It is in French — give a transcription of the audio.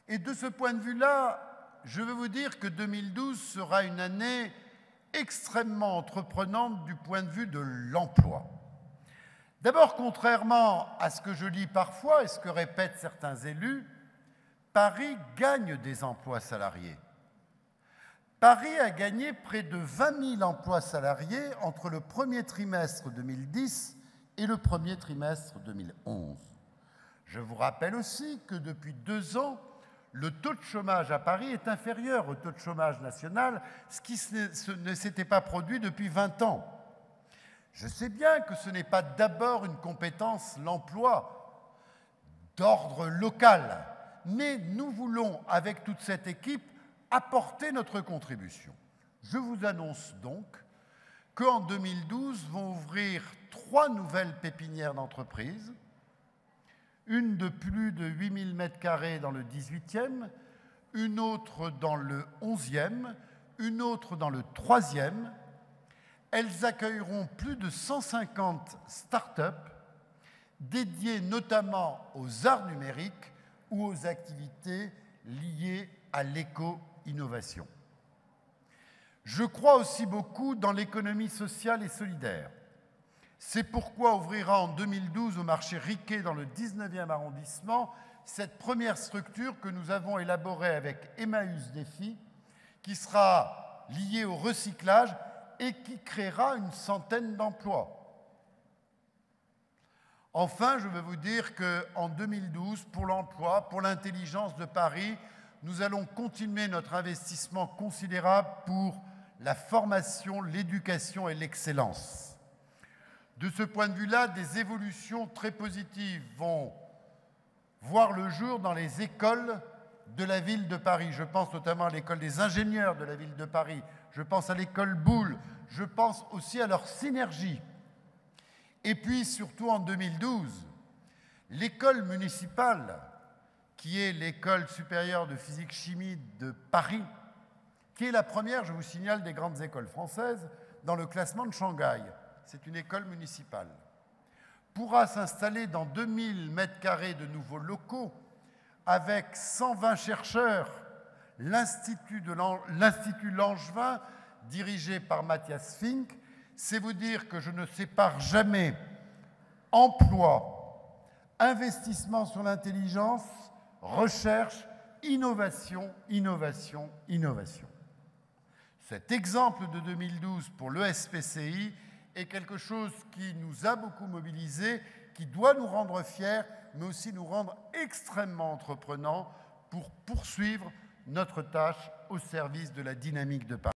Et de ce point de vue-là, je veux vous dire que 2012 sera une année extrêmement entreprenante du point de vue de l'emploi. D'abord, contrairement à ce que je lis parfois et ce que répètent certains élus, Paris gagne des emplois salariés. Paris a gagné près de 20 000 emplois salariés entre le premier trimestre 2010 et le premier trimestre 2011. Je vous rappelle aussi que depuis 2 ans, le taux de chômage à Paris est inférieur au taux de chômage national, ce qui ne s'était pas produit depuis 20 ans. Je sais bien que ce n'est pas d'abord une compétence, l'emploi, d'ordre local, mais nous voulons, avec toute cette équipe, apporter notre contribution. Je vous annonce donc qu'en 2012 vont ouvrir 3 nouvelles pépinières d'entreprises, une de plus de 8000 m² dans le 18e, une autre dans le 11e, une autre dans le 3e. Elles accueilleront plus de 150 start-up dédiées notamment aux arts numériques ou aux activités liées à l'éco-innovation. Je crois aussi beaucoup dans l'économie sociale et solidaire. C'est pourquoi ouvrira en 2012 au marché Riquet dans le 19e arrondissement cette première structure que nous avons élaborée avec Emmaüs Défi, qui sera liée au recyclage et qui créera une centaine d'emplois. Enfin, je veux vous dire qu'en 2012, pour l'emploi, pour l'intelligence de Paris, nous allons continuer notre investissement considérable pour la formation, l'éducation et l'excellence. De ce point de vue-là, des évolutions très positives vont voir le jour dans les écoles de la ville de Paris. Je pense notamment à l'école des ingénieurs de la ville de Paris, je pense à l'école Boulle, je pense aussi à leur synergie. Et puis surtout en 2012, l'école municipale, qui est l'école supérieure de physique-chimie de Paris, qui est la première, je vous signale, des grandes écoles françaises dans le classement de Shanghai. C'est une école municipale, pourra s'installer dans 2000 m² de nouveaux locaux avec 120 chercheurs, l'Institut Langevin, dirigé par Matthias Fink. C'est vous dire que je ne sépare jamais emploi, investissement sur l'intelligence, recherche, innovation, innovation, innovation. Cet exemple de 2012 pour l'ESPCI est quelque chose qui nous a beaucoup mobilisés, qui doit nous rendre fiers, mais aussi nous rendre extrêmement entreprenants pour poursuivre notre tâche au service de la dynamique de Paris.